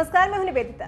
नमस्कार, मैं हूं निवेदिता।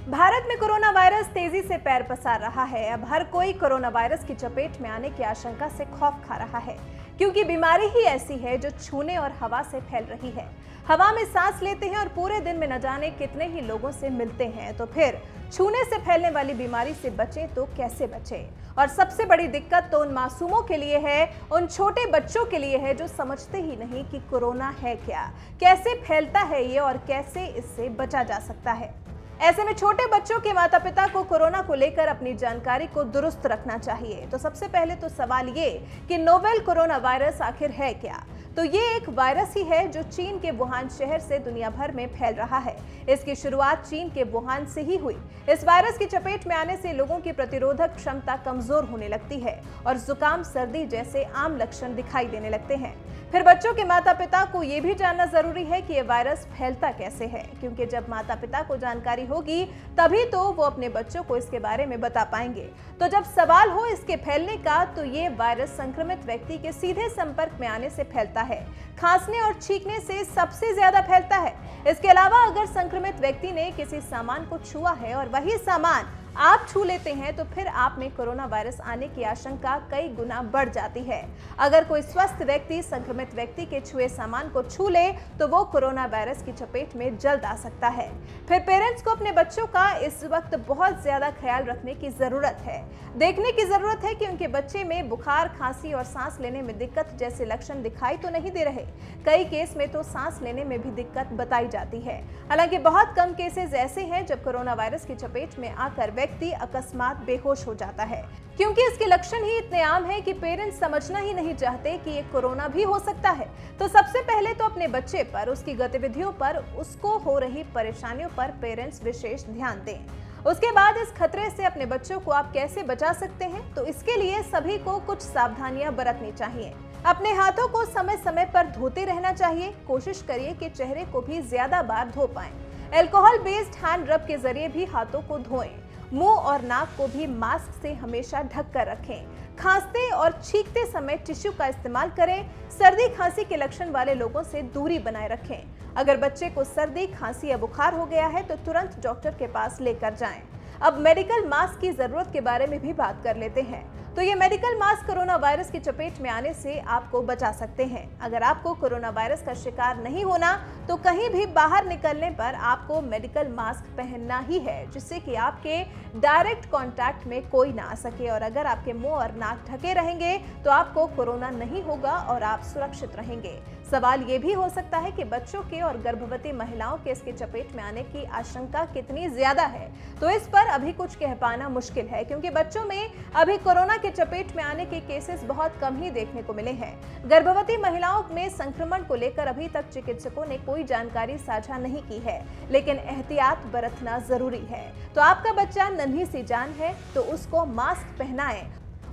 भारत में कोरोना वायरस तेजी से पैर पसार रहा है। अब हर कोई कोरोना वायरस की चपेट में आने की आशंका से खौफ खा रहा है, क्योंकि बीमारी ही ऐसी है जो छूने और हवा से फैल रही है। हवा में सांस लेते हैं और पूरे दिन में न जाने कितने ही लोगों से मिलते हैं, तो फिर छूने से फैलने वाली बीमारी से बचें तो कैसे बचें? और सबसे बड़ी दिक्कत तो उन मासूमों के लिए है, उन छोटे बच्चों के लिए है जो समझते ही नहीं कि कोरोना है क्या, कैसे फैलता है ये और कैसे इससे बचा जा सकता है। ऐसे में छोटे बच्चों के माता पिता को कोरोना को लेकर अपनी जानकारी को दुरुस्त रखना चाहिए। तो सबसे पहले तो सवाल ये कि नोवेल कोरोना वायरस आखिर है क्या? तो ये एक वायरस ही है जो चीन के वुहान शहर से दुनिया भर में फैल रहा है। इसकी शुरुआत चीन के वुहान से ही हुई। इस वायरस की चपेट में आने से लोगों की प्रतिरोधक क्षमता कमजोर होने लगती है और जुकाम, सर्दी जैसे आम लक्षण दिखाई देने लगते हैं। फिर बच्चों के माता पिता को ये भी जानना जरूरी है कि ये वायरस फैलता कैसे है, क्योंकि जब माता पिता को जानकारी होगी तभी तो वो अपने बच्चों को इसके बारे में बता पाएंगे। तो जब सवाल हो इसके फैलने का, तो ये वायरस संक्रमित व्यक्ति के सीधे संपर्क में आने से फैलता है। खांसने और छींकने से सबसे ज्यादा फैलता है। इसके अलावा अगर संक्रमित व्यक्ति ने किसी सामान को छुआ है और वही सामान आप छू लेते हैं, तो फिर आप में कोरोना वायरस आने की आशंका कई गुना बढ़ जाती है। अगर कोई स्वस्थ व्यक्ति संक्रमित व्यक्ति के छुए सामान को छू ले, तो वो कोरोना वायरस की चपेट में जल्द आ सकता है। फिर पेरेंट्स को अपने बच्चों का इस वक्त बहुत ज्यादा ख्याल रखने की जरूरत है। देखने की जरूरत है कि उनके बच्चे में बुखार, खांसी और सांस लेने में दिक्कत जैसे लक्षण दिखाई तो नहीं दे रहे। कई केस में तो सांस लेने में भी दिक्कत बताई जाती है। हालांकि बहुत कम केसेस ऐसे हैं जब कोरोना वायरस की चपेट में आकर व्यक्ति अकस्मात बेहोश हो जाता है, क्योंकि इसके लक्षण ही इतने आम हैं कि पेरेंट्स समझना ही नहीं चाहते कि ये कोरोना भी हो सकता है। तो सबसे पहले तो अपने बच्चे पर, उसकी गतिविधियों पर, उसको हो रही परेशानियों पर पेरेंट्स विशेष ध्यान दें। उसके बाद इस खतरे से अपने बच्चों को आप कैसे बचा सकते हैं, तो इसके लिए सभी को कुछ सावधानियां बरतनी चाहिए। अपने हाथों को समय समय पर धोते रहना चाहिए। कोशिश करिए कि चेहरे को भी ज्यादा बार धो पाएं। अल्कोहल बेस्ड हैंड रब के जरिए भी हाथों को धोएं। मुंह और नाक को भी मास्क से हमेशा ढक कर रखें। खांसते और छींकते समय टिश्यू का इस्तेमाल करें। सर्दी खांसी के लक्षण वाले लोगों से दूरी बनाए रखें। अगर बच्चे को सर्दी, खांसी या बुखार हो गया है तो तुरंत डॉक्टर के पास लेकर जाएं। अब मेडिकल मास्क की जरूरत के बारे में भी बात कर लेते हैं। तो ये मेडिकल मास्क कोरोना वायरस की चपेट में आने से आपको बचा सकते हैं। अगर आपको कोरोना वायरस का शिकार नहीं होना, तो कहीं भी बाहर निकलने पर आपको मेडिकल मास्क पहनना ही है, जिससे कि आपके डायरेक्ट कांटेक्ट में कोई ना आ सके। और अगर आपके मुंह और नाक ढके रहेंगे तो आपको कोरोना नहीं होगा और आप सुरक्षित रहेंगे। सवाल ये भी हो सकता है कि बच्चों के और गर्भवती महिलाओं के इसके चपेट में आने की आशंका कितनी ज्यादा है। तो इस पर अभी कुछ कह पाना मुश्किल है, क्योंकि बच्चों में अभी कोरोना के चपेट में आने के केसेस बहुत कम ही देखने को मिले हैं। गर्भवती महिलाओं में संक्रमण को लेकर अभी तक चिकित्सकों ने कोई जानकारी साझा नहीं की है, लेकिन एहतियात बरतना जरूरी है। तो आपका बच्चा नन्ही सी जान है, तो उसको मास्क पहनाएं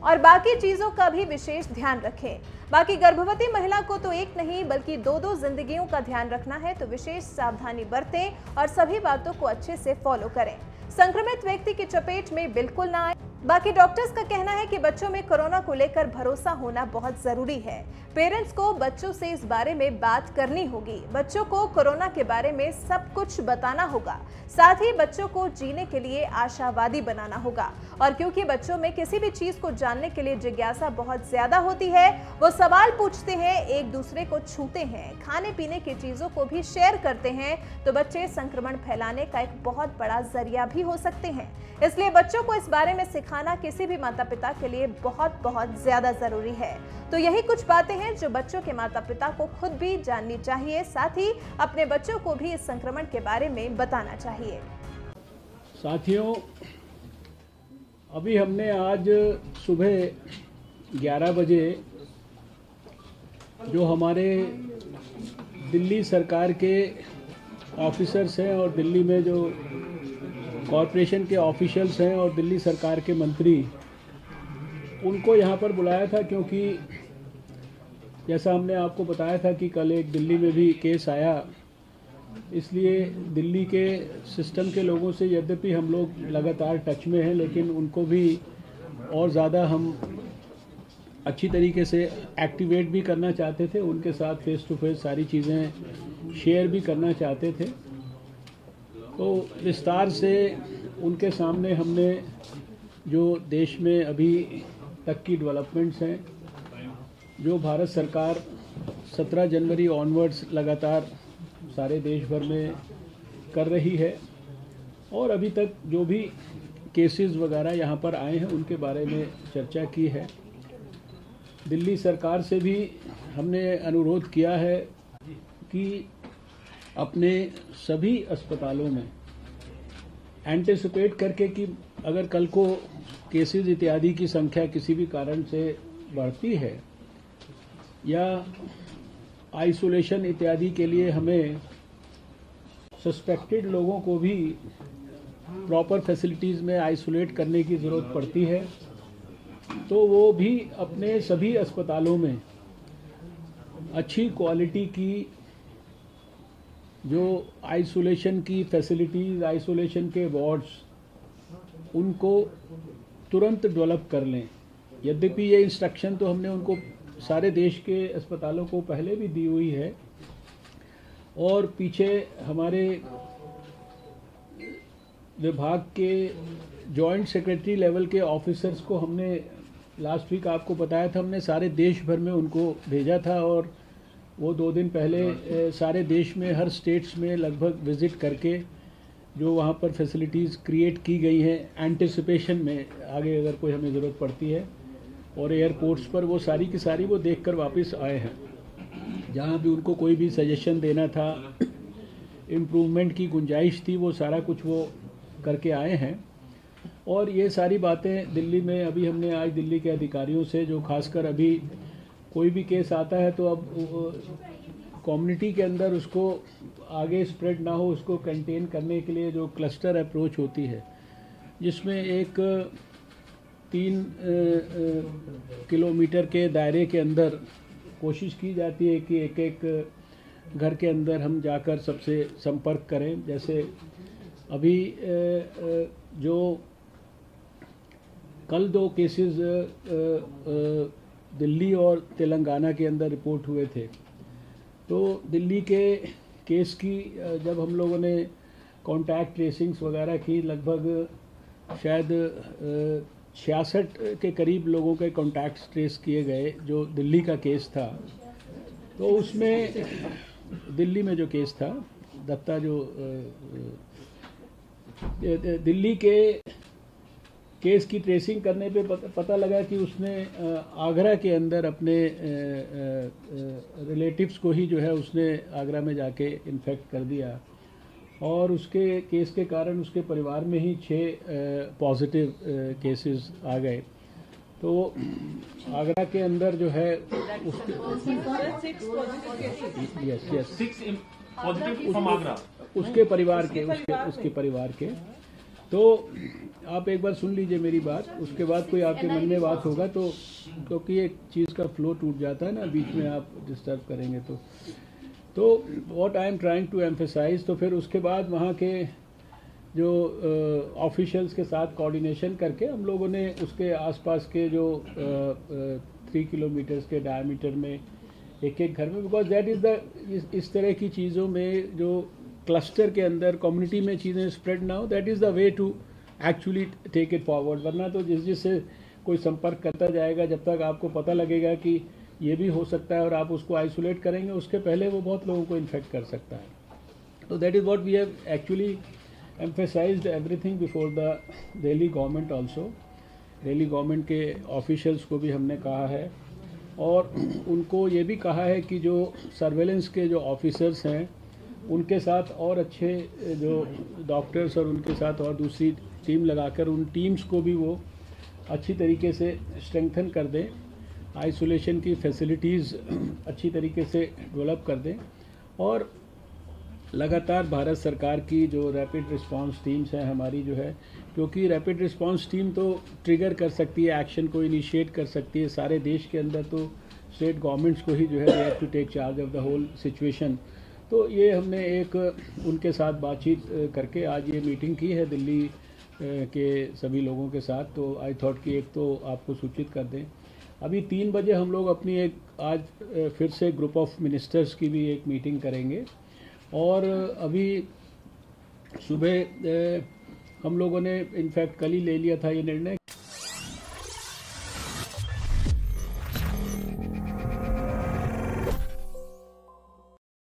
और बाकी चीजों का भी विशेष ध्यान रखें। बाकी गर्भवती महिला को तो एक नहीं बल्कि दो जिंदगियों का ध्यान रखना है, तो विशेष सावधानी बरतें और सभी बातों को अच्छे से फॉलो करें। संक्रमित व्यक्ति की चपेट में बिल्कुल ना आए। बाकी डॉक्टर्स का कहना है कि बच्चों में कोरोना को लेकर भरोसा होना बहुत जरूरी है। पेरेंट्स को बच्चों से इस बारे में बात करनी होगी। बच्चों को कोरोना के बारे में सब कुछ बताना होगा। साथ ही बच्चों को जीने के लिए आशावादी बनाना होगा। और क्योंकि बच्चों में किसी भी चीज को जानने के लिए जिज्ञासा बहुत ज्यादा होती है, वो सवाल पूछते हैं, एक दूसरे को छूते हैं, खाने पीने की चीजों को भी शेयर करते हैं, तो बच्चे संक्रमण फैलाने का एक बहुत बड़ा जरिया भी हो सकते हैं। इसलिए बच्चों को इस बारे में सिखाना किसी भी माता पिता के लिए बहुत ज्यादा जरूरी है। तो यही कुछ बातें हैं जो बच्चों के माता पिता को खुद भी जाननी चाहिए, साथ ही अपने बच्चों को भी इस संक्रमण के बारे में बताना चाहिए। साथियों, अभी हमने आज सुबह 11 बजे जो हमारे दिल्ली सरकार के ऑफिसर्स हैं और दिल्ली में जो कॉरपोरेशन के ऑफिशियल्स हैं और दिल्ली सरकार के मंत्री, उनको यहाँ पर बुलाया था, क्योंकि जैसा हमने आपको बताया था कि कल एक दिल्ली में भी केस आया। इसलिए दिल्ली के सिस्टम के लोगों से यद्यपि हम लोग लगातार टच में हैं, लेकिन उनको भी और ज़्यादा हम अच्छी तरीके से एक्टिवेट भी करना चाहते थे, उनके साथ फेस टू फेस सारी चीज़ें शेयर भी करना चाहते थे। तो विस्तार से उनके सामने हमने जो देश में अभी तक की डेवलपमेंट्स हैं, जो भारत सरकार 17 जनवरी ऑनवर्ड्स लगातार सारे देश भर में कर रही है, और अभी तक जो भी केसेस वगैरह यहाँ पर आए हैं उनके बारे में चर्चा की है। दिल्ली सरकार से भी हमने अनुरोध किया है कि अपने सभी अस्पतालों में एंटिसिपेट करके कि अगर कल को केसेस इत्यादि की संख्या किसी भी कारण से बढ़ती है या आइसोलेशन इत्यादि के लिए हमें सस्पेक्टेड लोगों को भी प्रॉपर फैसिलिटीज़ में आइसोलेट करने की ज़रूरत पड़ती है, तो वो भी अपने सभी अस्पतालों में अच्छी क्वालिटी की जो आइसोलेशन की फैसिलिटीज़, आइसोलेशन के वार्ड्स, उनको तुरंत डेवलप कर लें। यद्यपि ये इंस्ट्रक्शन तो हमने उनको सारे देश के अस्पतालों को पहले भी दी हुई है, और पीछे हमारे विभाग के जॉइंट सेक्रेटरी लेवल के ऑफिसर्स को हमने लास्ट वीक आपको बताया था, हमने सारे देश भर में उनको भेजा था, और वो 2 दिन पहले सारे देश में हर स्टेट्स में लगभग विज़िट करके जो वहाँ पर फैसिलिटीज़ क्रिएट की गई हैं एंटिसिपेशन में आगे अगर कोई हमें ज़रूरत पड़ती है, और एयरपोर्ट्स पर वो सारी की सारी वो देखकर वापस आए हैं। जहाँ भी उनको कोई भी सजेशन देना था, इम्प्रूवमेंट की गुंजाइश थी, वो सारा कुछ वो करके आए हैं। और ये सारी बातें दिल्ली में अभी हमने आज दिल्ली के अधिकारियों से, जो खासकर अभी कोई भी केस आता है तो अब कम्युनिटी के अंदर उसको आगे स्प्रेड ना हो, उसको कंटेन करने के लिए जो क्लस्टर अप्रोच होती है, जिसमें एक 3 किलोमीटर के दायरे के अंदर कोशिश की जाती है कि एक एक घर के अंदर हम जाकर सबसे संपर्क करें। जैसे अभी जो कल 2 केसेस दिल्ली और तेलंगाना के अंदर रिपोर्ट हुए थे, तो दिल्ली के केस की जब हम लोगों ने कॉन्टैक्ट ट्रेसिंग्स वगैरह की, लगभग शायद 66 के करीब लोगों के कॉन्टैक्ट्स ट्रेस किए गए जो दिल्ली का केस था। तो उसमें दिल्ली में जो केस था दत्ता, जो दिल्ली के केस की ट्रेसिंग करने पे पता लगा कि उसने आगरा के अंदर अपने रिलेटिव्स को ही जो है उसने आगरा में जाके इन्फेक्ट कर दिया, और उसके केस के कारण उसके परिवार में ही 6 पॉजिटिव केसेस आ गए। तो आगरा के अंदर जो है उसके उसके परिवार के उसके परिवार के। तो आप एक बार सुन लीजिए मेरी बात, उसके बाद कोई आपके मन में बात होगा तो, क्योंकि एक चीज़ का फ्लो टूट जाता है ना, बीच में आप डिस्टर्ब करेंगे तो what I am trying to emphasise. तो फिर उसके बाद वहाँ के जो ऑफिशियल्स के साथ कोऑर्डिनेशन करके हम लोगों ने उसके आसपास के जो 3 किलोमीटर्स के डायमीटर में एक एक घर में, बिकॉज दैट इज़ द इस तरह की चीज़ों में जो क्लस्टर के अंदर कम्युनिटी में चीज़ें स्प्रेड ना हो, that is the way to actually take it forward. वरना तो जिससे कोई संपर्क करता जाएगा, जब तक आपको पता लगेगा कि ये भी हो सकता है और आप उसको आइसोलेट करेंगे, उसके पहले वो बहुत लोगों को इन्फेक्ट कर सकता है। तो that is what we have actually emphasized everything before the Delhi government also। Delhi government के ऑफिशियल्स को भी हमने कहा है, और उनको ये भी कहा है कि जो सर्वेलेंस के जो ऑफिसर्स हैं उनके साथ और अच्छे जो डॉक्टर्स और उनके साथ और दूसरी टीम लगाकर उन टीम्स को भी वो अच्छी तरीके से स्ट्रेंथन कर दें, आइसोलेशन की फैसिलिटीज़ अच्छी तरीके से डेवलप कर दें। और लगातार भारत सरकार की जो रैपिड रिस्पांस टीम्स हैं हमारी जो है, क्योंकि रैपिड रिस्पांस टीम तो ट्रिगर कर सकती है, एक्शन को इनिशिएट कर सकती है सारे देश के अंदर, तो स्टेट गवर्नमेंट्स को ही जो है they have to take charge of the whole situation. तो ये हमने एक उनके साथ बातचीत करके आज ये मीटिंग की है दिल्ली के सभी लोगों के साथ। तो आई थॉट कि एक तो आपको सूचित कर दें। अभी 3 बजे हम लोग अपनी एक आज फिर से ग्रुप ऑफ मिनिस्टर्स की भी एक मीटिंग करेंगे, और अभी सुबह हम लोगों ने इनफैक्ट कल ही ले लिया था ये निर्णय